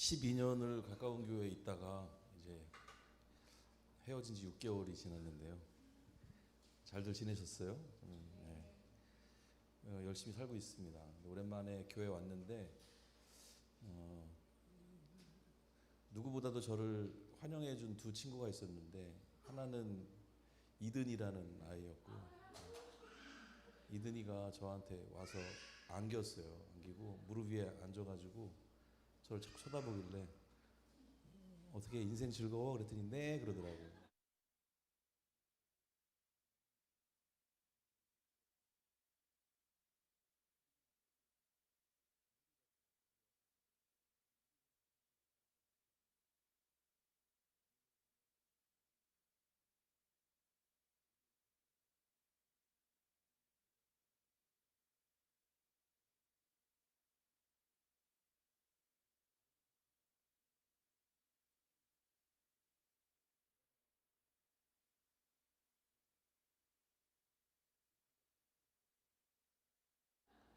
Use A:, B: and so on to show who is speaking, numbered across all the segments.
A: 12년을 가까운 교회에 있다가 이제 헤어진 지 6개월이 지났는데요. 잘들 지내셨어요? 네. 열심히 살고 있습니다. 오랜만에 교회 왔는데 누구보다도 저를 환영해 준 두 친구가 있었는데, 하나는 이든이라는 아이였고, 이든이가 저한테 와서 안겼어요. 안기고 무릎 위에 앉아가지고 저를 자꾸 쳐다보길래 어떻게 인생 즐거워? 그랬더니 네 그러더라고요.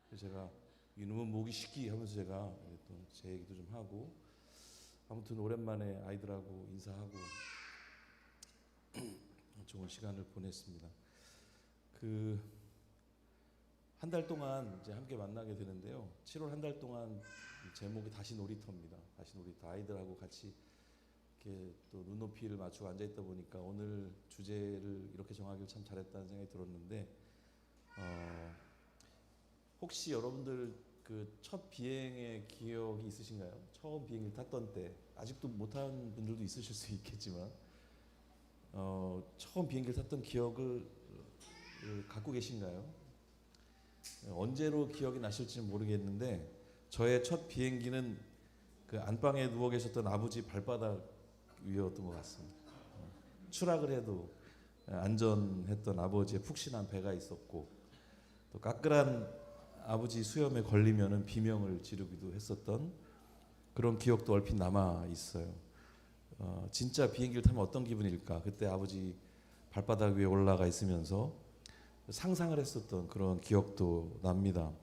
A: 그래서 제가 이놈은 목이 식기 하면서 제가 또 제 얘기도 좀 하고, 아무튼 오랜만에 아이들하고 인사하고 좋은 시간을 보냈습니다. 그 한 달 동안 이제 함께 만나게 되는데요. 7월 한 달 동안 제목이 다시 놀이터입니다. 다시 놀이터. 아이들하고 같이 이렇게 또 눈높이를 맞추고 앉아 있다 보니까 오늘 주제를 이렇게 정하길 참 잘했다는 생각이 들었는데, 혹시 여러분들 그 첫 비행의 기억이 있으신가요? 처음 비행기 탔던 때, 아직도 못한 분들도 있으실 수 있겠지만 처음 비행기를 탔던 기억을 갖고 계신가요? 언제로 기억이 나실지는 모르겠는데, 저의 첫 비행기는 그 안방에 누워 계셨던 아버지 발바닥 위였던 것 같습니다. 추락을 해도 안전했던 아버지의 푹신한 배가 있었고, 또 까끌한 아버지 수염에 걸리면은 비명을 지르기도 했었던 그런 기억도 얼핏 남아 있어요. 진짜 비행기를 타면 어떤 기분일까? 그때 아버지 발바닥 위에 올라가 있으면서 상상을 했었던 그런 기억도 납니다.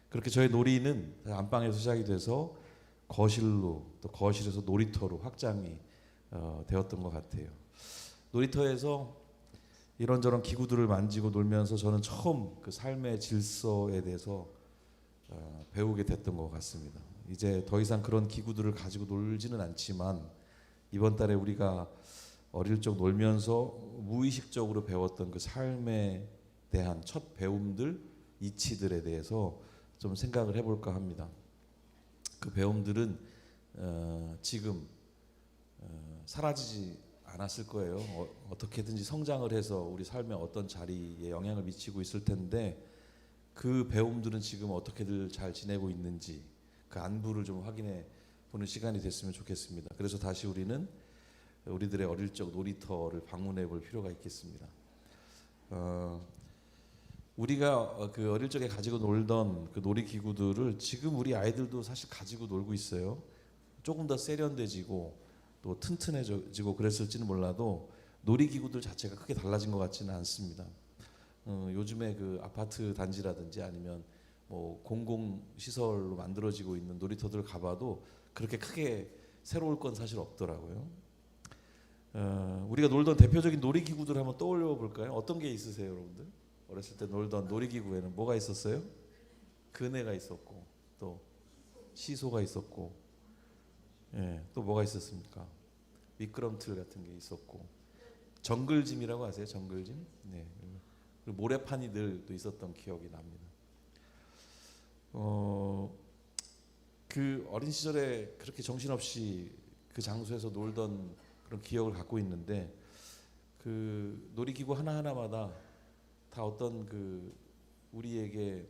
A: 그렇게 저의 놀이는 안방에서 시작이 돼서 거실로, 또 거실에서 놀이터로 확장이 되었던 것 같아요. 놀이터에서 이런저런 기구들을 만지고 놀면서 저는 처음 그 삶의 질서에 대해서 배우게 됐던 것 같습니다. 이제 더 이상 그런 기구들을 가지고 놀지는 않지만, 이번 달에 우리가 어릴 적 놀면서 무의식적으로 배웠던 그 삶에 대한 첫 배움들, 이치들에 대해서 좀 생각을 해볼까 합니다. 그 배움들은 지금 사라지지 않았을 거예요. 어떻게든지 성장을 해서 우리 삶의 어떤 자리에 영향을 미치고 있을 텐데, 그 배움들은 지금 어떻게들 잘 지내고 있는지 그 안부를 좀 확인해 보는 시간이 됐으면 좋겠습니다. 그래서 다시 우리는 우리들의 어릴 적 놀이터를 방문해 볼 필요가 있겠습니다. 우리가 그 어릴 적에 가지고 놀던 그 놀이기구들을 지금 우리 아이들도 사실 가지고 놀고 있어요. 조금 더 세련돼지고 또 튼튼해지고 그랬을지는 몰라도 놀이기구들 자체가 크게 달라진 것 같지는 않습니다. 요즘에 그 아파트 단지라든지 아니면 뭐 공공시설로 만들어지고 있는 놀이터들 가봐도 그렇게 크게 새로울 건 사실 없더라고요. 우리가 놀던 대표적인 놀이기구들 한번 떠올려 볼까요? 어떤 게 있으세요, 여러분들? 어렸을 때 놀던 놀이기구에는 뭐가 있었어요? 그네가 있었고, 또 시소가 있었고, 또 뭐가 있었습니까? 미끄럼틀 같은 게 있었고, 정글짐이라고 아세요? 정글짐? 네. 그리고 모래판이들도 있었던 기억이 납니다. 그 어린 시절에 그렇게 정신없이 그 장소에서 놀던 그런 기억을 갖고 있는데, 그 놀이기구 하나하나마다 다 어떤 그 우리에게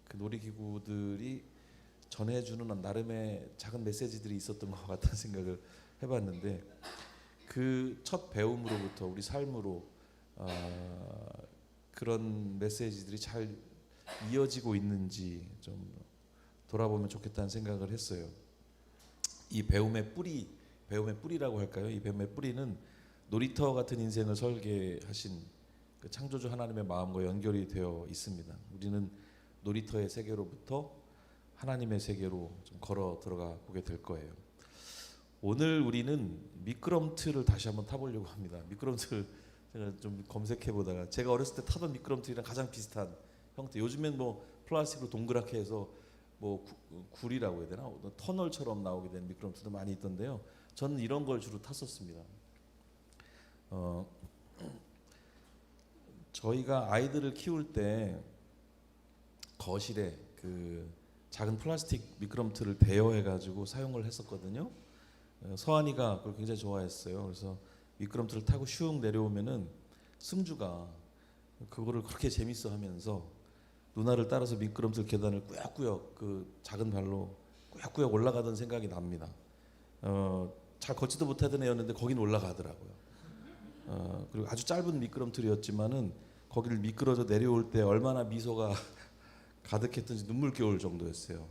A: 그 놀이기구들이 전해주는 나름의 작은 메시지들이 있었던 것 같다는 생각을 해봤는데, 그 첫 배움으로부터 우리 삶으로 그런 메시지들이 잘 이어지고 있는지 좀 돌아보면 좋겠다는 생각을 했어요. 이 배움의 뿌리라고 할까요? 이 배움의 뿌리는 놀이터 같은 인생을 설계하신 그 창조주 하나님의 마음과 연결이 되어 있습니다. 우리는 놀이터의 세계로부터 하나님의 세계로 좀 걸어 들어가 보게 될 거예요. 오늘 우리는 미끄럼틀을 다시 한번 타보려고 합니다. 미끄럼틀 제가 좀 검색해 보다가 제가 어렸을 때 타던 미끄럼틀이랑 가장 비슷한 형태. 요즘엔 뭐 플라스틱으로 동그랗게 해서 뭐 굴이라고 해야 되나? 터널처럼 나오게 된 미끄럼틀도 많이 있던데요. 저는 이런 걸 주로 탔었습니다. 저희가 아이들을 키울 때 거실에 그 작은 플라스틱 미끄럼틀을 대여해 가지고 사용을 했었거든요. 서한이가 그걸 굉장히 좋아했어요. 그래서 미끄럼틀을 타고 슝 내려오면은 승주가 그거를 그렇게 재밌어 하면서 누나를 따라서 미끄럼틀 계단을 꾸역꾸역 그 작은 발로 꾸역꾸역 올라가던 생각이 납니다. 잘 걷지도 못하던 애였는데 거긴 올라가더라고요. 그리고 아주 짧은 미끄럼틀이었지만은 거기를 미끄러져 내려올 때 얼마나 미소가 가득했던지 눈물겨울 정도였어요.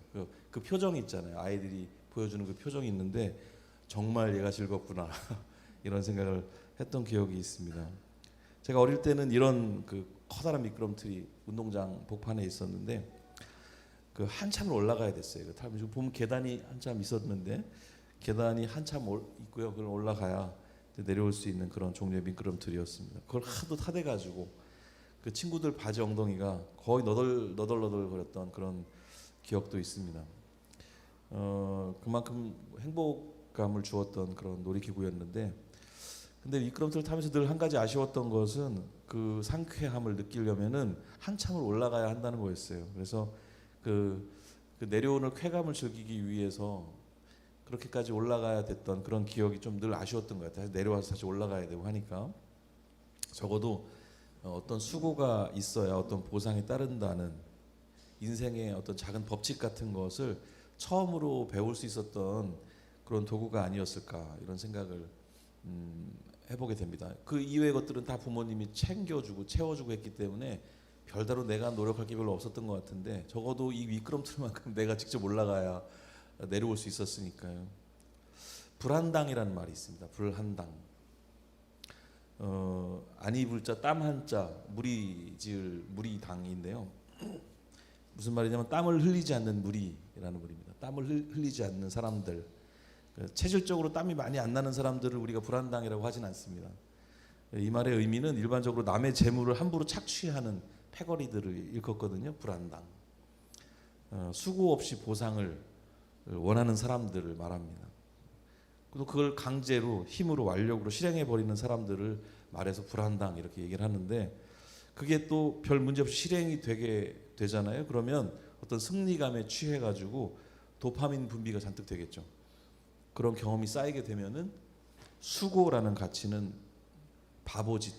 A: 그 표정이 있잖아요. 아이들이 보여주는 그 표정이 있는데 정말 얘가 즐겁구나 이런 생각을 했던 기억이 있습니다. 제가 어릴 때는 이런 그 커다란 미끄럼틀이 운동장 복판에 있었는데 그 한참을 올라가야 됐어요. 그 타면 지금 보면 계단이 한참 있었는데 계단이 한참 있고요. 그걸 올라가야 내려올 수 있는 그런 종류의 미끄럼틀이었습니다. 그걸 하도 타대가지고 그 친구들 바지 엉덩이가 거의 너덜너덜 거렸던 그런 기억도 있습니다. 그만큼 행복감을 주었던 그런 놀이기구였는데, 근데 미끄럼틀 타면서 늘 한 가지 아쉬웠던 것은 그 상쾌함을 느끼려면은 한참을 올라가야 한다는 거였어요. 그래서 그 내려오는 쾌감을 즐기기 위해서 그렇게까지 올라가야 됐던 그런 기억이 좀 늘 아쉬웠던 것 같아요. 내려와서 다시 올라가야 되고 하니까 적어도 어떤 수고가 있어야 어떤 보상이 따른다는 인생의 어떤 작은 법칙 같은 것을 처음으로 배울 수 있었던 그런 도구가 아니었을까 이런 생각을 해보게 됩니다. 그 이외의 것들은 다 부모님이 챙겨주고 채워주고 했기 때문에 별다로 내가 노력할 게 별로 없었던 것 같은데 적어도 이 미끄럼틀만큼 내가 직접 올라가야 내려올 수 있었으니까요. 불한당이라는 말이 있습니다. 불한당. 아니 불자 땀 한자 무리지을 무리당인데요. 무슨 말이냐면 땀을 흘리지 않는 무리라는 말입니다. 땀을 흘리지 않는 사람들, 체질적으로 땀이 많이 안 나는 사람들을 우리가 불한당이라고 하진 않습니다. 이 말의 의미는 일반적으로 남의 재물을 함부로 착취하는 패거리들을 일컫거든요. 불한당. 수고 없이 보상을 원하는 사람들을 말합니다. 또 그걸 강제로 힘으로 완력으로 실행해 버리는 사람들을 말해서 불한당 이렇게 얘기를 하는데, 그게 또 별 문제 없이 실행이 되게 되잖아요. 그러면 어떤 승리감에 취해 가지고 도파민 분비가 잔뜩 되겠죠. 그런 경험이 쌓이게 되면은 수고라는 가치는 바보짓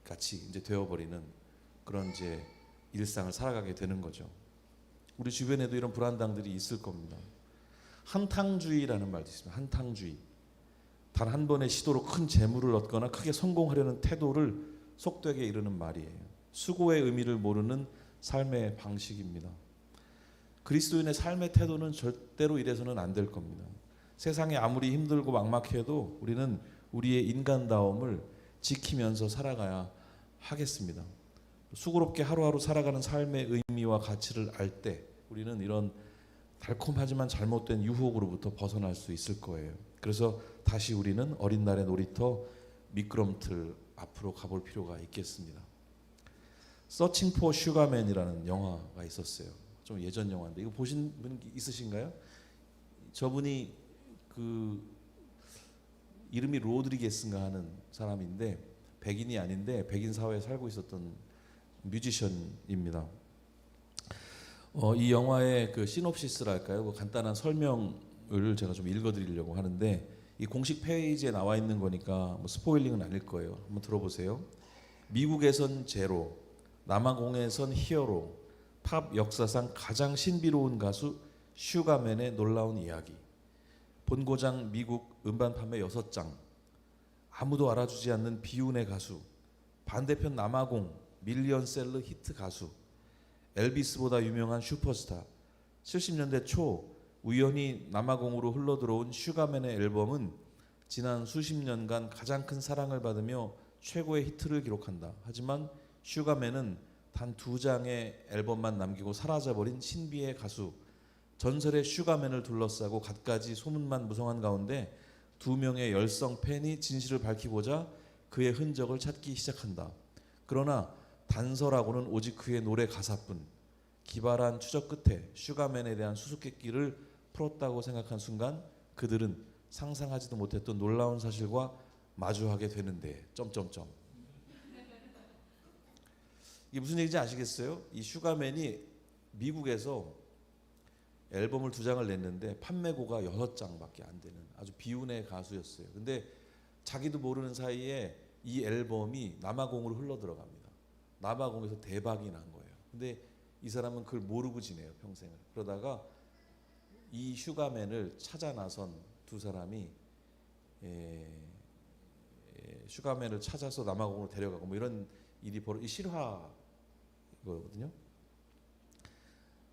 A: 같이 이제 되어버리는 그런 이제 일상을 살아가게 되는 거죠. 우리 주변에도 이런 불한당들이 있을 겁니다. 한탕주의라는 말도 있습니다. 한탕주의. 단 한 번의 시도로 큰 재물을 얻거나 크게 성공하려는 태도를 속되게 이르는 말이에요. 수고의 의미를 모르는 삶의 방식입니다. 그리스도인의 삶의 태도는 절대로 이래서는 안 될 겁니다. 세상이 아무리 힘들고 막막해도 우리는 우리의 인간다움을 지키면서 살아가야 하겠습니다. 수고롭게 하루하루 살아가는 삶의 의미와 가치를 알 때 우리는 이런 달콤하지만 잘못된 유혹으로부터 벗어날 수 있을 거예요. 그래서 다시 우리는 어린 날의 놀이터 미끄럼틀 앞으로 가볼 필요가 있겠습니다. 서칭 포 슈가맨이라는 영화가 있었어요. 좀 예전 영화인데 이거 보신 분 있으신가요? 저분이 그 이름이 로드리게스인가 하는 사람인데 백인이 아닌데 백인 사회에 살고 있었던 뮤지션입니다. 이 영화의 그 시놉시스랄까요? 그 간단한 설명을 제가 좀 읽어드리려고 하는데 이 공식 페이지에 나와 있는 거니까 뭐 스포일링은 아닐 거예요. 한번 들어보세요. 미국에선 제로, 남아공에선 히어로, 팝 역사상 가장 신비로운 가수 슈가맨의 놀라운 이야기. 본고장 미국 음반 판매 6장, 아무도 알아주지 않는 비운의 가수, 반대편 남아공 밀리언셀러 히트 가수, 엘비스보다 유명한 슈퍼스타. 70년대 초 우연히 남아공으로 흘러들어온 슈가맨의 앨범은 지난 수십 년간 가장 큰 사랑을 받으며 최고의 히트를 기록한다. 하지만 슈가맨은 단 2장의 앨범만 남기고 사라져버린 신비의 가수. 전설의 슈가맨을 둘러싸고 갖가지 소문만 무성한 가운데 두 명의 열성 팬이 진실을 밝히고자 그의 흔적을 찾기 시작한다. 그러나 단서라고는 오직 그의 노래 가사뿐. 기발한 추적 끝에 슈가맨에 대한 수수께끼를 풀었다고 생각한 순간 그들은 상상하지도 못했던 놀라운 사실과 마주하게 되는데 점점점. 이게 무슨 얘기인지 아시겠어요? 이 슈가맨이 미국에서 앨범을 2장을 냈는데 판매고가 6장밖에 안 되는 아주 비운의 가수였어요. 근데 자기도 모르는 사이에 이 앨범이 남아공으로 흘러 들어갑니다. 남아공에서 대박이 난 거예요. 근데 이 사람은 그걸 모르고 지내요, 평생을. 그러다가 이 슈가맨을 찾아 나선 두 사람이 슈가맨을 찾아서 남아공으로 데려가고 뭐 이런 일이 이 실화거든요.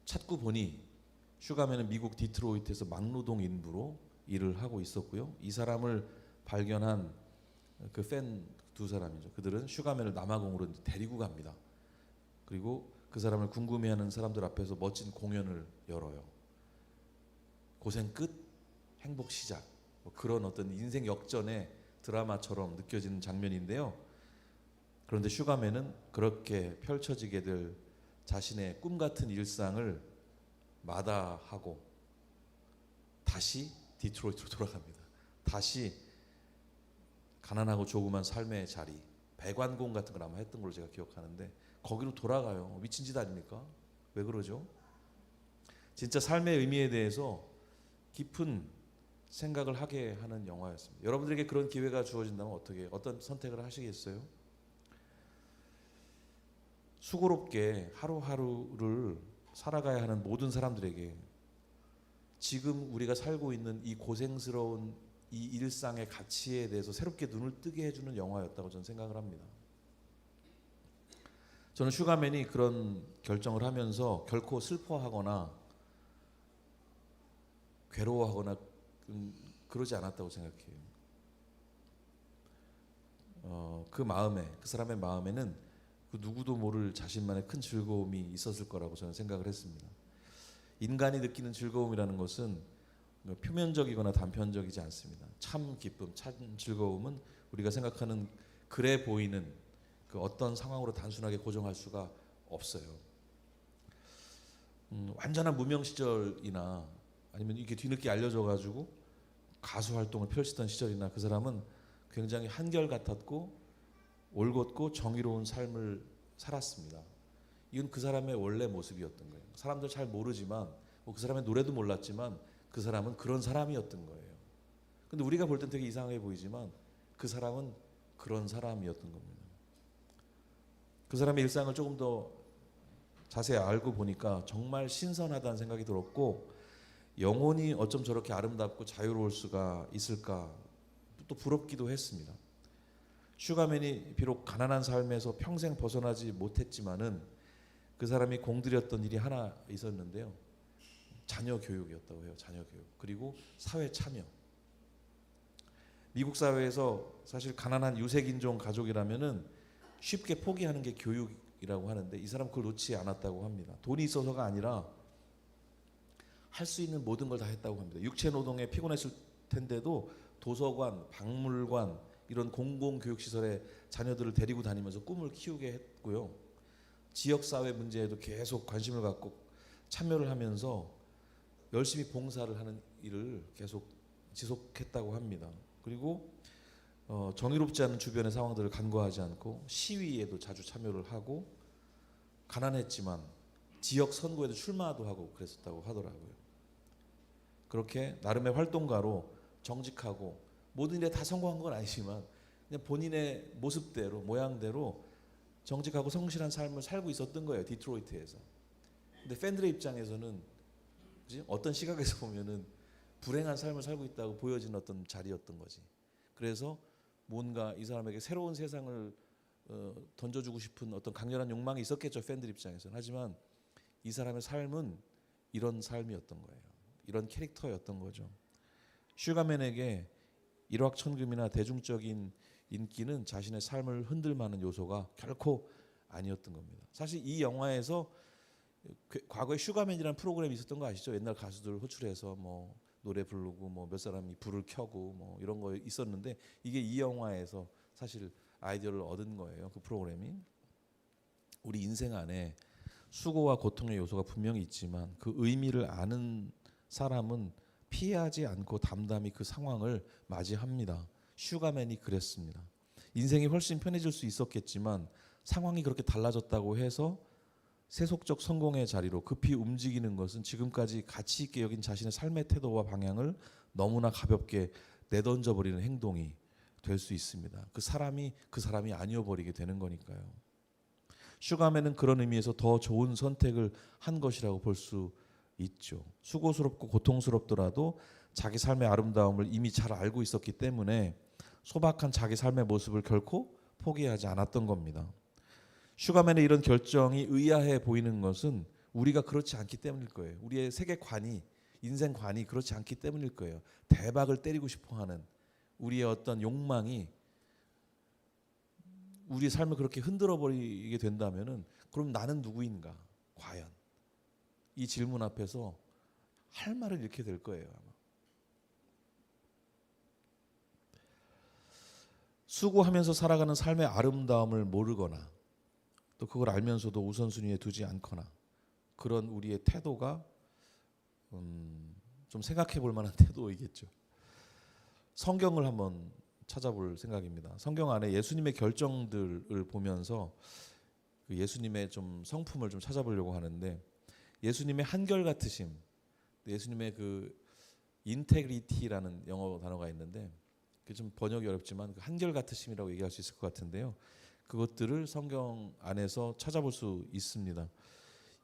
A: 찾고 보니 슈가맨은 미국 디트로이트에서 막노동 인부로 일을 하고 있었고요. 이 사람을 발견한 그 팬 두 사람이죠. 그들은 슈가맨을 남아공으로 데리고 갑니다. 그리고 그 사람을 궁금해하는 사람들 앞에서 멋진 공연을 열어요. 고생 끝, 행복 시작. 뭐 그런 어떤 인생 역전의 드라마처럼 느껴지는 장면인데요. 그런데 슈가맨은 그렇게 펼쳐지게 될 자신의 꿈 같은 일상을 마다하고 다시 디트로이트로 돌아갑니다. 다시 가난하고 조그만 삶의 자리, 배관공 같은 걸 아마 했던 걸로 제가 기억하는데 거기로 돌아가요. 미친 짓 아닙니까? 왜 그러죠? 진짜 삶의 의미에 대해서 깊은 생각을 하게 하는 영화였습니다. 여러분들에게 그런 기회가 주어진다면 어떤 선택을 하시겠어요? 수고롭게 하루하루를 살아가야 하는 모든 사람들에게 지금 우리가 살고 있는 이 고생스러운 이 일상의 가치에 대해서 새롭게 눈을 뜨게 해주는 영화였다고 저는 생각을 합니다. 저는 슈가맨이 그런 결정을 하면서 결코 슬퍼하거나 괴로워하거나 그러지 않았다고 생각해요. 그 마음에, 그 사람의 마음에는 그 누구도 모를 자신만의 큰 즐거움이 있었을 거라고 저는 생각을 했습니다. 인간이 느끼는 즐거움이라는 것은 표면적이거나 단편적이지 않습니다. 참 기쁨, 참 즐거움은 우리가 생각하는 그래 보이는 그 어떤 상황으로 단순하게 고정할 수가 없어요. 완전한 무명 시절이나 아니면 이게 뒤늦게 알려져가지고 가수 활동을 펼치던 시절이나 그 사람은 굉장히 한결같았고 올곧고 정의로운 삶을 살았습니다. 이건 그 사람의 원래 모습이었던 거예요. 사람들 잘 모르지만 뭐 그 사람의 노래도 몰랐지만 그 사람은 그런 사람이었던 거예요. 근데 우리가 볼 땐 되게 이상해 보이지만 그 사람은 그런 사람이었던 겁니다. 그 사람의 일상을 조금 더 자세히 알고 보니까 정말 신선하다는 생각이 들었고 영혼이 어쩜 저렇게 아름답고 자유로울 수가 있을까 또 부럽기도 했습니다. 슈가맨이 비록 가난한 삶에서 평생 벗어나지 못했지만은 그 사람이 공들였던 일이 하나 있었는데요. 자녀 교육이었다고 해요. 자녀 교육. 그리고 사회 참여. 미국 사회에서 사실 가난한 유색인종 가족이라면은 쉽게 포기하는 게 교육이라고 하는데 이 사람 그걸 놓지 않았다고 합니다. 돈이 있어서가 아니라 할 수 있는 모든 걸 다 했다고 합니다. 육체 노동에 피곤했을 텐데도 도서관, 박물관 이런 공공교육시설에 자녀들을 데리고 다니면서 꿈을 키우게 했고요. 지역사회 문제에도 계속 관심을 갖고 참여를 하면서 열심히 봉사를 하는 일을 계속 지속했다고 합니다. 그리고 정의롭지 않은 주변의 상황들을 간과하지 않고 시위에도 자주 참여를 하고 가난했지만 지역 선거에도 출마도 하고 그랬었다고 하더라고요. 그렇게 나름의 활동가로 정직하고 모든 일에 다 성공한 건 아니지만 그냥 본인의 모습대로 모양대로 정직하고 성실한 삶을 살고 있었던 거예요. 디트로이트에서. 근데 팬들의 입장에서는 그치? 어떤 시각에서 보면은 불행한 삶을 살고 있다고 보여지는 어떤 자리였던 거지. 그래서 뭔가 이 사람에게 새로운 세상을 던져주고 싶은 어떤 강렬한 욕망이 있었겠죠. 팬들 입장에서는. 하지만 이 사람의 삶은 이런 삶이었던 거예요. 이런 캐릭터였던 거죠. 슈가맨에게 일확천금이나 대중적인 인기는 자신의 삶을 흔들 만한 요소가 결코 아니었던 겁니다. 사실 이 영화에서 과거에 슈가맨이라는 프로그램이 있었던 거 아시죠? 옛날 가수들 호출해서 뭐 노래 부르고 뭐 몇 사람이 불을 켜고 뭐 이런 거 있었는데 이게 이 영화에서 사실 아이디어를 얻은 거예요. 그 프로그램이. 우리 인생 안에 수고와 고통의 요소가 분명히 있지만 그 의미를 아는 사람은 피하지 않고 담담히 그 상황을 맞이합니다. 슈가맨이 그랬습니다. 인생이 훨씬 편해질 수 있었겠지만 상황이 그렇게 달라졌다고 해서 세속적 성공의 자리로 급히 움직이는 것은 지금까지 가치 있게 여긴 자신의 삶의 태도와 방향을 너무나 가볍게 내던져버리는 행동이 될 수 있습니다. 그 사람이 아니어버리게 되는 거니까요. 슈가맨은 그런 의미에서 더 좋은 선택을 한 것이라고 볼 수 있죠. 수고스럽고 고통스럽더라도 자기 삶의 아름다움을 이미 잘 알고 있었기 때문에 소박한 자기 삶의 모습을 결코 포기하지 않았던 겁니다. 슈가맨의 이런 결정이 의아해 보이는 것은 우리가 그렇지 않기 때문일 거예요. 우리의 세계관이, 인생관이 그렇지 않기 때문일 거예요. 대박을 때리고 싶어하는 우리의 어떤 욕망이 우리의 삶을 그렇게 흔들어 버리게 된다면은 그럼 나는 누구인가? 과연 이 질문 앞에서 할 말을 잃게 될 거예요. 아마. 수고하면서 살아가는 삶의 아름다움을 모르거나 또 그걸 알면서도 우선순위에 두지 않거나 그런 우리의 태도가 좀 생각해 볼 만한 태도이겠죠. 성경을 한번 찾아볼 생각입니다. 성경 안에 예수님의 결정들을 보면서 그 예수님의 좀 성품을 좀 찾아보려고 하는데 예수님의 한결같으심, 예수님의 그 인테그리티라는 영어 단어가 있는데 그게 좀 번역이 어렵지만 그 한결같으심이라고 얘기할 수 있을 것 같은데요. 그것들을 성경 안에서 찾아볼 수 있습니다.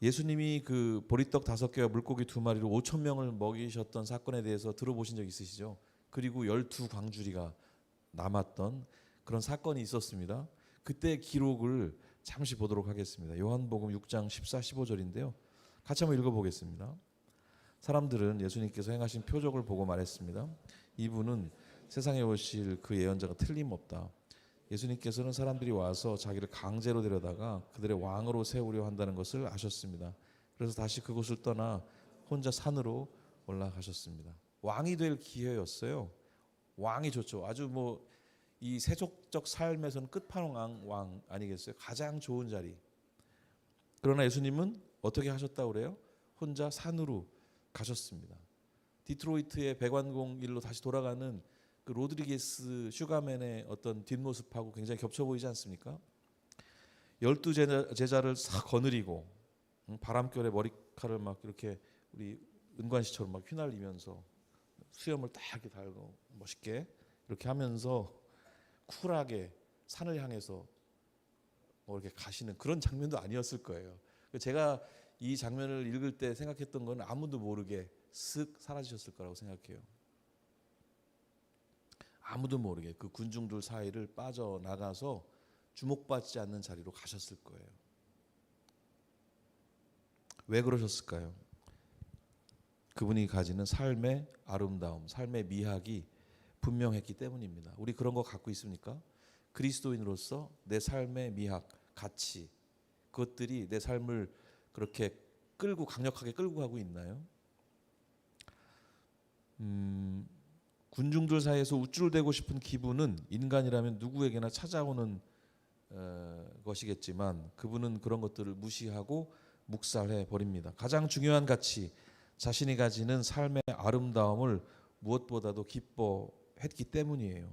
A: 예수님이 그 보리떡 5개와 물고기 2마리로 5천 명을 먹이셨던 사건에 대해서 들어보신 적 있으시죠? 그리고 12광주리가 남았던 그런 사건이 있었습니다. 그때 기록을 잠시 보도록 하겠습니다. 요한복음 6장 14, 15절인데요. 같이 한번 읽어보겠습니다. 사람들은 예수님께서 행하신 표적을 보고 말했습니다. 이분은 세상에 오실 그 예언자가 틀림없다. 예수님께서는 사람들이 와서 자기를 강제로 데려다가 그들의 왕으로 세우려 한다는 것을 아셨습니다. 그래서 다시 그곳을 떠나 혼자 산으로 올라가셨습니다. 왕이 될 기회였어요. 왕이 좋죠. 아주 뭐 이 세속적 삶에서는 끝판왕 왕 아니겠어요? 가장 좋은 자리. 그러나 예수님은 어떻게 하셨다고 그래요? 혼자 산으로 가셨습니다. 디트로이트의 백완공 일로 다시 돌아가는 그 로드리게스 슈가맨의 어떤 뒷모습하고 굉장히 겹쳐 보이지 않습니까? 12 제자를 싹 거느리고 바람결에 머리카락을 막 이렇게 우리 은관 씨처럼 막 휘날리면서 수염을 딱 이렇게 달고 멋있게 이렇게 하면서 쿨하게 산을 향해서 뭐 이렇게 가시는 그런 장면도 아니었을 거예요. 제가 이 장면을 읽을 때 생각했던 건 아무도 모르게 쓱 사라지셨을 거라고 생각해요. 아무도 모르게 그 군중들 사이를 빠져나가서 주목받지 않는 자리로 가셨을 거예요. 왜 그러셨을까요? 그분이 가지는 삶의 아름다움, 삶의 미학이 분명했기 때문입니다. 우리 그런 거 갖고 있습니까? 그리스도인으로서 내 삶의 미학, 가치, 그것들이 내 삶을 그렇게 강력하게 끌고 가고 있나요? 군중들 사이에서 우쭐대고 싶은 기분은 인간이라면 누구에게나 찾아오는 것이겠지만 그분은 그런 것들을 무시하고 묵살해 버립니다. 가장 중요한 가치, 자신이 가지는 삶의 아름다움을 무엇보다도 기뻐했기 때문이에요.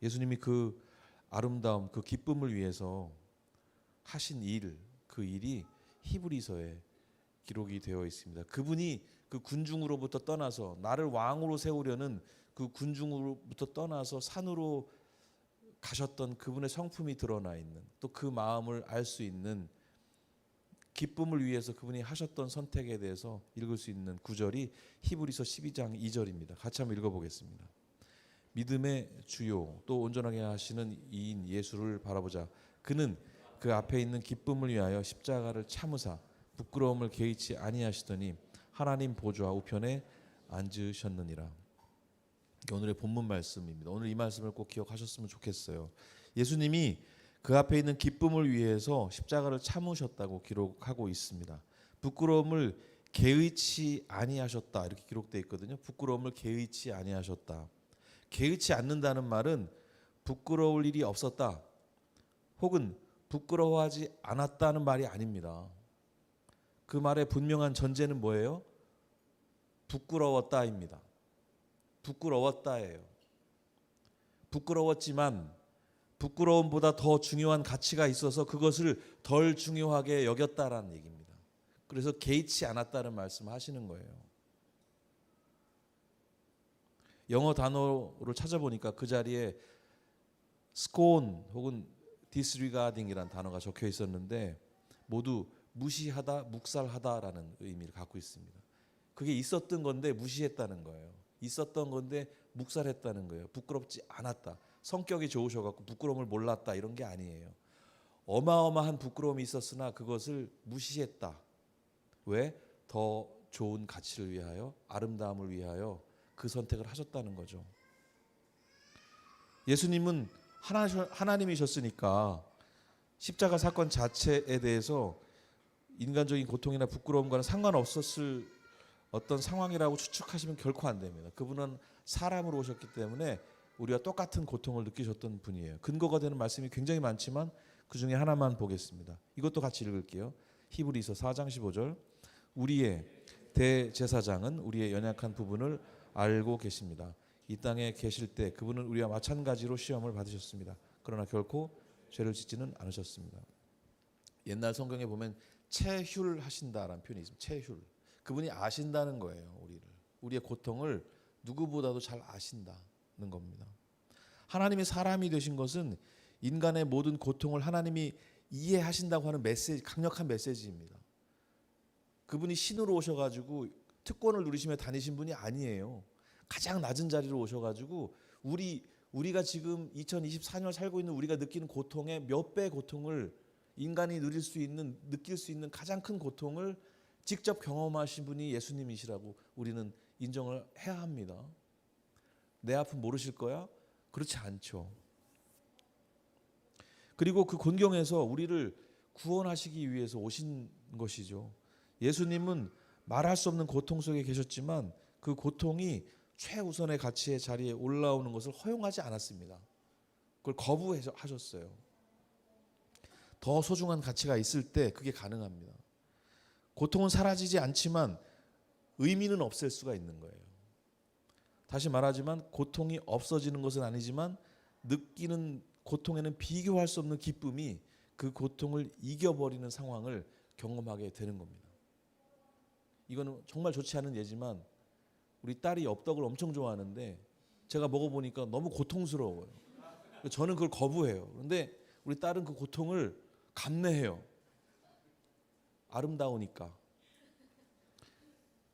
A: 예수님이 그 아름다움, 그 기쁨을 위해서 하신 일, 그 일이 히브리서에 기록이 되어 있습니다. 그분이 그 군중으로부터 떠나서 나를 왕으로 세우려는 그 군중으로부터 떠나서 산으로 가셨던 그분의 성품이 드러나 있는 또 그 마음을 알 수 있는 기쁨을 위해서 그분이 하셨던 선택에 대해서 읽을 수 있는 구절이 히브리서 12장 2절입니다. 같이 한번 읽어보겠습니다. 믿음의 주요 또 온전하게 하시는 이인 예수를 바라보자. 그는 그 앞에 있는 기쁨을 위하여 십자가를 참으사 부끄러움을 개의치 아니하시더니 하나님 보좌 우편에 앉으셨느니라. 오늘의 본문 말씀입니다. 오늘 이 말씀을 꼭 기억하셨으면 좋겠어요. 예수님이 그 앞에 있는 기쁨을 위해서 십자가를 참으셨다고 기록하고 있습니다. 부끄러움을 개의치 아니하셨다 이렇게 기록되어 있거든요. 부끄러움을 개의치 아니하셨다. 개의치 않는다는 말은 부끄러울 일이 없었다 혹은 부끄러워하지 않았다는 말이 아닙니다. 그 말의 분명한 전제는 뭐예요? 부끄러웠다입니다. 부끄러웠다예요. 부끄러웠지만 부끄러움보다 더 중요한 가치가 있어서 그것을 덜 중요하게 여겼다라는 얘기입니다. 그래서 개의치 않았다는 말씀을 하시는 거예요. 영어 단어를 찾아보니까 그 자리에 scorn 혹은 disregarding이라는 단어가 적혀 있었는데 모두 무시하다, 묵살하다라는 의미를 갖고 있습니다. 그게 있었던 건데 무시했다는 거예요. 있었던 건데 묵살했다는 거예요. 부끄럽지 않았다. 성격이 좋으셔갖고 부끄러움을 몰랐다 이런 게 아니에요. 어마어마한 부끄러움이 있었으나 그것을 무시했다. 왜? 더 좋은 가치를 위하여, 아름다움을 위하여 그 선택을 하셨다는 거죠. 예수님은 하나님이셨으니까 십자가 사건 자체에 대해서 인간적인 고통이나 부끄러움과는 상관없었을 어떤 상황이라고 추측하시면 결코 안 됩니다. 그분은 사람으로 오셨기 때문에 우리와 똑같은 고통을 느끼셨던 분이에요. 근거가 되는 말씀이 굉장히 많지만 그 중에 하나만 보겠습니다. 이것도 같이 읽을게요. 히브리서 4장 15절. 우리의 대제사장은 우리의 연약한 부분을 알고 계십니다. 이 땅에 계실 때 그분은 우리와 마찬가지로 시험을 받으셨습니다. 그러나 결코 죄를 짓지는 않으셨습니다. 옛날 성경에 보면 체휼하신다라는 표현이 있습니다. 체휼. 그분이 아신다는 거예요. 우리의 고통을 누구보다도 잘 아신다는 겁니다. 하나님이 사람이 되신 것은 인간의 모든 고통을 하나님이 이해하신다고 하는 메시지, 강력한 메시지입니다. 그분이 신으로 오셔가지고 특권을 누리시며 다니신 분이 아니에요. 가장 낮은 자리로 오셔가지고 우리가 지금 2024년 살고 있는 우리가 느끼는 고통의 몇 배 고통을 인간이 느낄 수 있는 가장 큰 고통을 직접 경험하신 분이 예수님이시라고 우리는 인정을 해야 합니다. 내 아픔 모르실 거야? 그렇지 않죠. 그리고 그 곤경에서 우리를 구원하시기 위해서 오신 것이죠. 예수님은 말할 수 없는 고통 속에 계셨지만 그 고통이 최우선의 가치의 자리에 올라오는 것을 허용하지 않았습니다. 그걸 거부하셨어요. 더 소중한 가치가 있을 때 그게 가능합니다. 고통은 사라지지 않지만 의미는 없앨 수가 있는 거예요. 다시 말하지만 고통이 없어지는 것은 아니지만 느끼는 고통에는 비교할 수 없는 기쁨이 그 고통을 이겨버리는 상황을 경험하게 되는 겁니다. 이거는 정말 좋지 않은 예지만 우리 딸이 엽떡을 엄청 좋아하는데 제가 먹어보니까 너무 고통스러워요. 저는 그걸 거부해요. 그런데 우리 딸은 그 고통을 감내해요. 아름다우니까.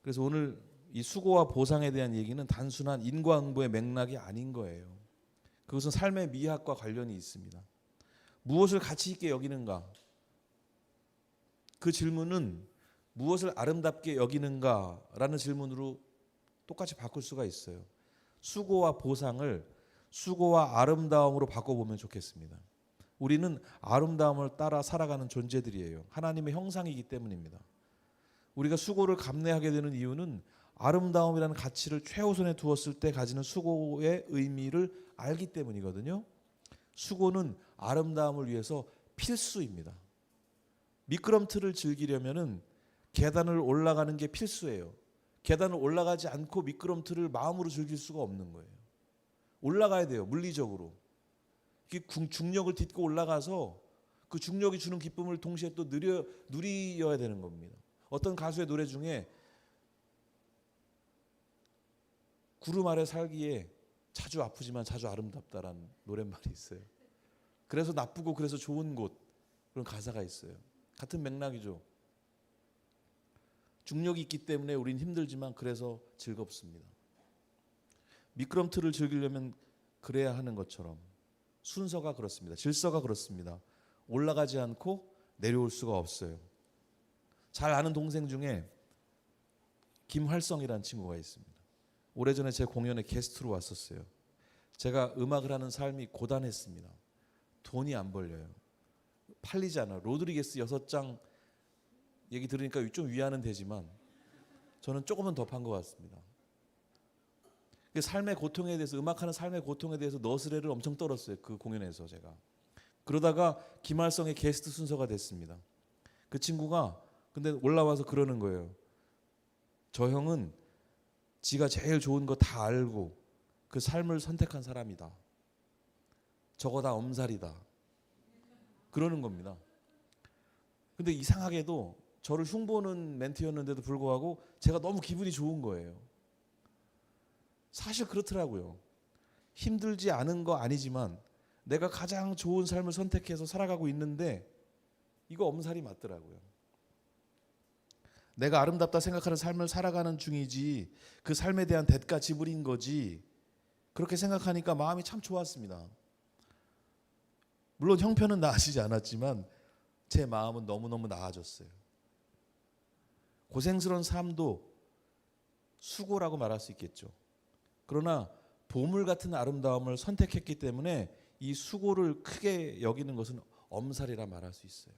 A: 그래서 오늘 이 수고와 보상에 대한 얘기는 단순한 인과응보의 맥락이 아닌 거예요. 그것은 삶의 미학과 관련이 있습니다. 무엇을 가치 있게 여기는가? 그 질문은 무엇을 아름답게 여기는가라는 질문으로 똑같이 바꿀 수가 있어요. 수고와 보상을 수고와 아름다움으로 바꿔보면 좋겠습니다. 우리는 아름다움을 따라 살아가는 존재들이에요. 하나님의 형상이기 때문입니다. 우리가 수고를 감내하게 되는 이유는 아름다움이라는 가치를 최우선에 두었을 때 가지는 수고의 의미를 알기 때문이거든요. 수고는 아름다움을 위해서 필수입니다. 미끄럼틀을 즐기려면은 계단을 올라가는 게 필수예요. 계단을 올라가지 않고 미끄럼틀을 마음으로 즐길 수가 없는 거예요. 올라가야 돼요. 물리적으로. 중력을 딛고 올라가서 그 중력이 주는 기쁨을 동시에 또 누려야 되는 겁니다. 어떤 가수의 노래 중에 구름 아래 살기에 자주 아프지만 자주 아름답다라는 노랫말이 있어요. 그래서 나쁘고 그래서 좋은 곳, 그런 가사가 있어요. 같은 맥락이죠. 중력이 있기 때문에 우린 힘들지만 그래서 즐겁습니다. 미끄럼틀을 즐기려면 그래야 하는 것처럼 순서가 그렇습니다. 질서가 그렇습니다. 올라가지 않고 내려올 수가 없어요. 잘 아는 동생 중에 김활성이라는 친구가 있습니다. 오래전에 제 공연에 게스트로 왔었어요. 제가 음악을 하는 삶이 고단했습니다. 돈이 안 벌려요. 팔리지 않아요. 로드리게스 6장 얘기 들으니까 좀 위안은 되지만 저는 조금은 더 판 것 같습니다. 삶의 고통에 대해서, 음악하는 삶의 고통에 대해서 너스레를 엄청 떨었어요. 그 공연에서 제가. 그러다가 김할성의 게스트 순서가 됐습니다. 그 친구가 근데 올라와서 그러는 거예요. 저 형은 지가 제일 좋은 거 다 알고 그 삶을 선택한 사람이다. 저거 다 엄살이다. 그러는 겁니다. 근데 이상하게도 저를 흉보는 멘트였는데도 불구하고 제가 너무 기분이 좋은 거예요. 사실 그렇더라고요. 힘들지 않은 거 아니지만 내가 가장 좋은 삶을 선택해서 살아가고 있는데 이거 엄살이 맞더라고요. 내가 아름답다 생각하는 삶을 살아가는 중이지 그 삶에 대한 대가 지불인 거지, 그렇게 생각하니까 마음이 참 좋았습니다. 물론 형편은 나아지지 않았지만 제 마음은 너무너무 나아졌어요. 고생스러운 삶도 수고라고 말할 수 있겠죠. 그러나 보물 같은 아름다움을 선택했기 때문에 이 수고를 크게 여기는 것은 엄살이라 말할 수 있어요.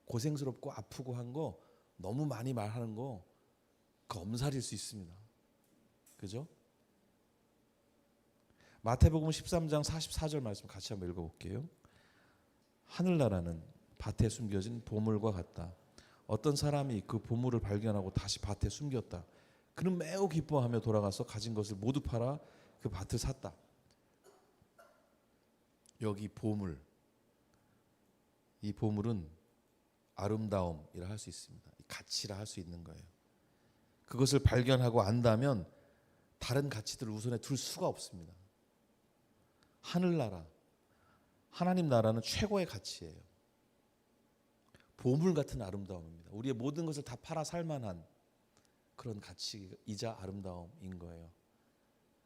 A: 고생스럽고 아프고 한 거 너무 많이 말하는 거 그 엄살일 수 있습니다. 그죠? 마태복음 13장 44절 말씀 같이 한번 읽어볼게요. 하늘나라는 밭에 숨겨진 보물과 같다. 어떤 사람이 그 보물을 발견하고 다시 밭에 숨겼다. 그는 매우 기뻐하며 돌아가서 가진 것을 모두 팔아 그 밭을 샀다. 여기 보물, 이 보물은 아름다움이라 할 수 있습니다. 가치라 할 수 있는 거예요. 그것을 발견하고 안다면 다른 가치들을 우선에 둘 수가 없습니다. 하늘나라, 하나님 나라는 최고의 가치예요. 보물 같은 아름다움입니다. 우리의 모든 것을 다 팔아 살만한 그런 가치이자 아름다움인 거예요.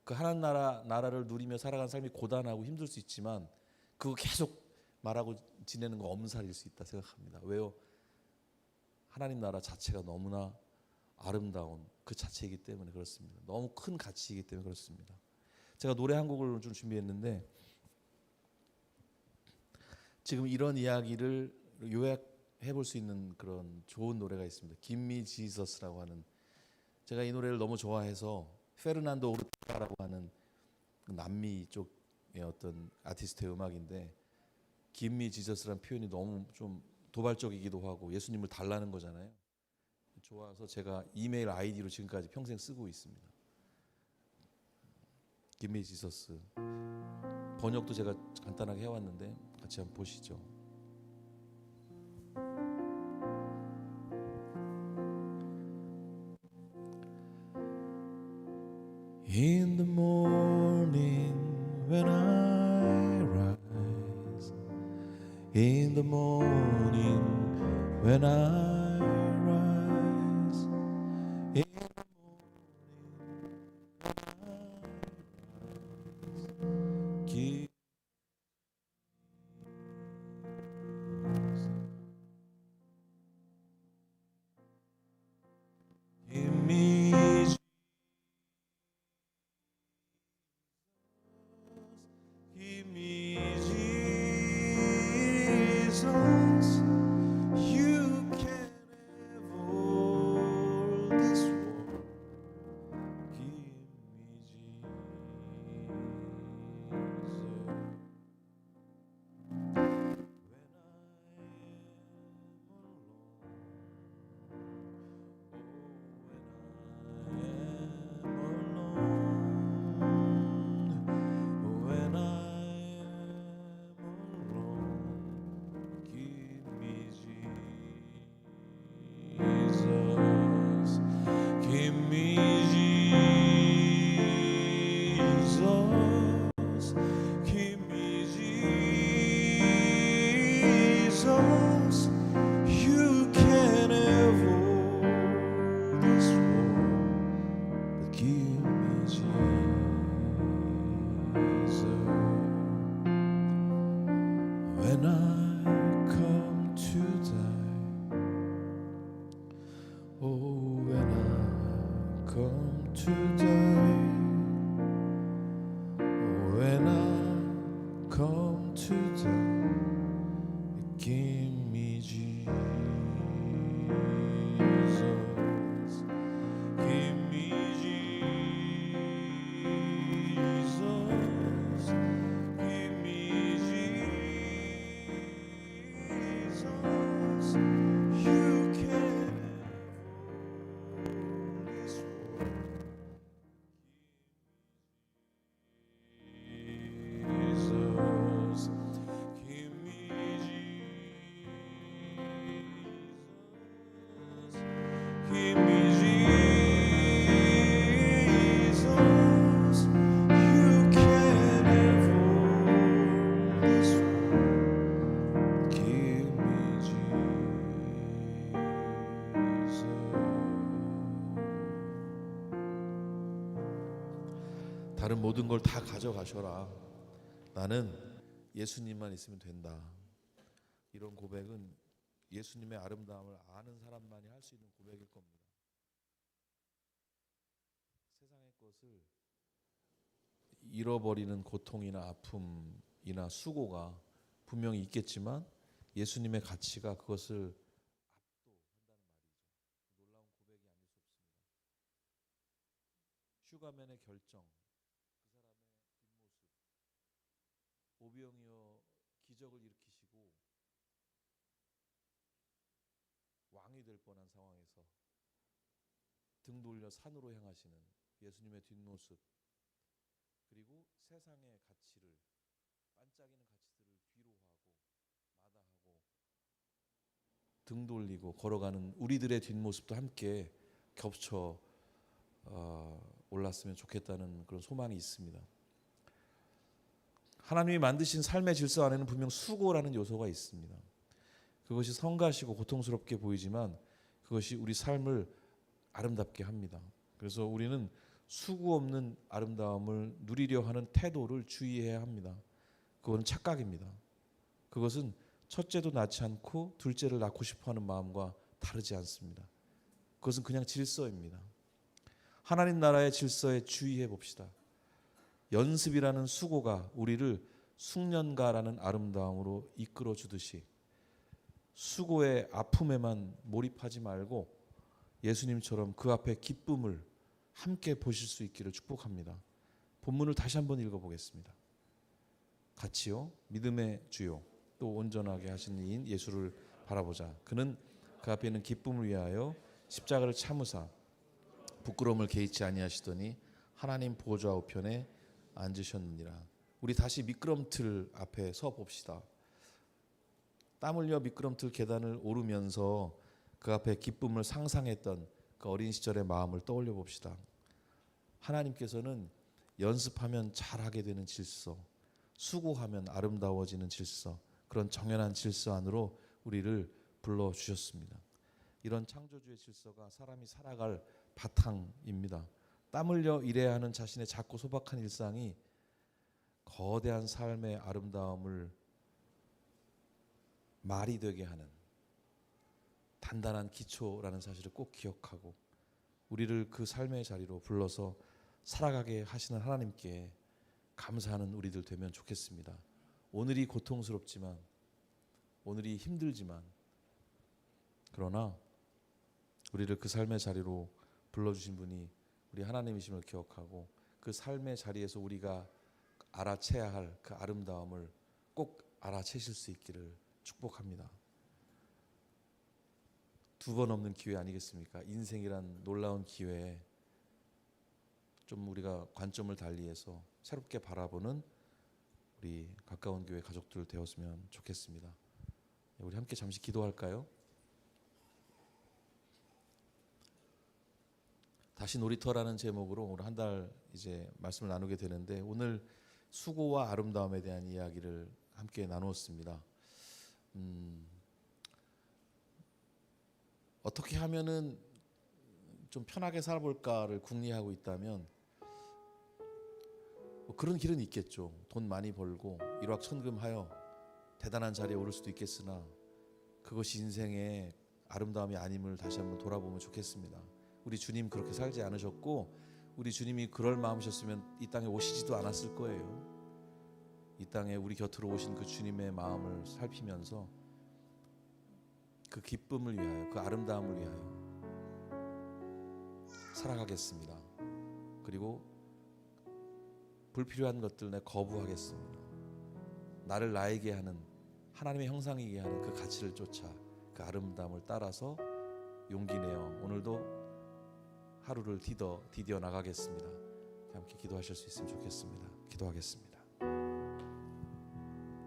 A: 그 하나님 나라를 누리며 살아가는 삶이 고단하고 힘들 수 있지만 그거 계속 말하고 지내는 거 엄살일 수 있다 생각합니다. 왜요? 하나님 나라 자체가 너무나 아름다운 그 자체이기 때문에 그렇습니다. 너무 큰 가치이기 때문에 그렇습니다. 제가 노래 한 곡을 좀 준비했는데 지금 이런 이야기를 요약해 볼 수 있는 그런 좋은 노래가 있습니다. Give Me Jesus라고 하는, 제가 이 노래를 너무 좋아해서 페르난도 오르타라고 하는 남미 쪽의 어떤 아티스트의 음악인데 Give Me Jesus라는 표현이 너무 좀 도발적이기도 하고 예수님을 달라는 거잖아요. 좋아서 제가 이메일 아이디로 지금까지 평생 쓰고 있습니다. Give Me Jesus. 번역도 제가 간단하게 해왔는데 같이 한번 보시죠. In the morning when I rise, in the morning when I rise, in the morning when I rise, give me Jesus, give me Jesus, you can 다른 모든 걸 다 가져가셔라. 나는 예수님만 있으면 된다. 이런 고백은 예수님의 아름다움을 아는 사람만이 할 수 있는 고백일 겁니다. 세상의 것을 잃어버리는 고통이나 아픔이나 수고가 분명히 있겠지만 예수님의 가치가 그것을 압도한다는 말이죠. 놀라운 고백이 아닐 수 없습니다. 슈가맨의 결정, 그 사람의 뒷모습, 오병이어 기적을 일으키시고 왕이 될 뻔한 상황에서 등 돌려 산으로 향하시는 예수님의 뒷모습, 그리고 세상의 가치를, 반짝이는 가치들을 뒤로하고 마다하고 등 돌리고 걸어가는 우리들의 뒷모습도 함께 겹쳐 올랐으면 좋겠다는 그런 소망이 있습니다. 하나님이 만드신 삶의 질서 안에는 분명 수고라는 요소가 있습니다. 그것이 성가시고 고통스럽게 보이지만 그것이 우리 삶을 아름답게 합니다. 그래서 우리는 수고 없는 아름다움을 누리려 하는 태도를 주의해야 합니다. 그것은 착각입니다. 그것은 첫째도 낳지 않고 둘째를 낳고 싶어하는 마음과 다르지 않습니다. 그것은 그냥 질서입니다. 하나님 나라의 질서에 주의해 봅시다. 연습이라는 수고가 우리를 숙련가라는 아름다움으로 이끌어 주듯이 수고의 아픔에만 몰입하지 말고 예수님처럼 그 앞에 기쁨을 함께 보실 수 있기를 축복합니다. 본문을 다시 한번 읽어보겠습니다. 같이요. 믿음의 주요 또 온전하게 하신 이인 예수를 바라보자. 그는 그 앞에 있는 기쁨을 위하여 십자가를 참으사 부끄러움을 개의치 아니하시더니 하나님 보좌 우편에 앉으셨느니라. 우리 다시 미끄럼틀 앞에 서 봅시다. 땀 흘려 미끄럼틀 계단을 오르면서 그 앞에 기쁨을 상상했던 그 어린 시절의 마음을 떠올려 봅시다. 하나님께서는 연습하면 잘하게 되는 질서, 수고하면 아름다워지는 질서, 그런 정연한 질서 안으로 우리를 불러주셨습니다. 이런 창조주의 질서가 사람이 살아갈 바탕입니다. 땀 흘려 일해야 하는 자신의 작고 소박한 일상이 거대한 삶의 아름다움을 말이 되게 하는 단단한 기초라는 사실을 꼭 기억하고 우리를 그 삶의 자리로 불러서 살아가게 하시는 하나님께 감사하는 우리들 되면 좋겠습니다. 오늘이 고통스럽지만, 오늘이 힘들지만, 그러나 우리를 그 삶의 자리로 불러주신 분이 우리 하나님이심을 기억하고 그 삶의 자리에서 우리가 알아채야 할 그 아름다움을 꼭 알아채실 수 있기를 축복합니다. 두 번 없는 기회 아니겠습니까? 인생이란 놀라운 기회에 좀 우리가 관점을 달리해서 새롭게 바라보는 우리 가까운 교회 가족들 되었으면 좋겠습니다. 우리 함께 잠시 기도할까요? 다시 놀이터라는 제목으로 오늘 한 달 이제 말씀을 나누게 되는데 오늘 수고와 아름다움에 대한 이야기를 함께 나누었습니다. 어떻게 하면은 좀 편하게 살아볼까를 궁리하고 있다면 뭐 그런 길은 있겠죠. 돈 많이 벌고 일확천금하여 대단한 자리에 오를 수도 있겠으나 그것이 인생의 아름다움이 아님을 다시 한번 돌아보면 좋겠습니다. 우리 주님 그렇게 살지 않으셨고 우리 주님이 그럴 마음이셨으면 이 땅에 오시지도 않았을 거예요. 이 땅에 우리 곁으로 오신 그 주님의 마음을 살피면서 그 기쁨을 위하여 그 아름다움을 위하여 살아가겠습니다. 그리고 불필요한 것들 내 거부하겠습니다. 나를 나에게 하는 하나님의 형상이게 하는 그 가치를 쫓아 그 아름다움을 따라서 용기 내어 오늘도 하루를 디뎌 나가겠습니다. 함께 기도하실 수 있으면 좋겠습니다. 기도하겠습니다.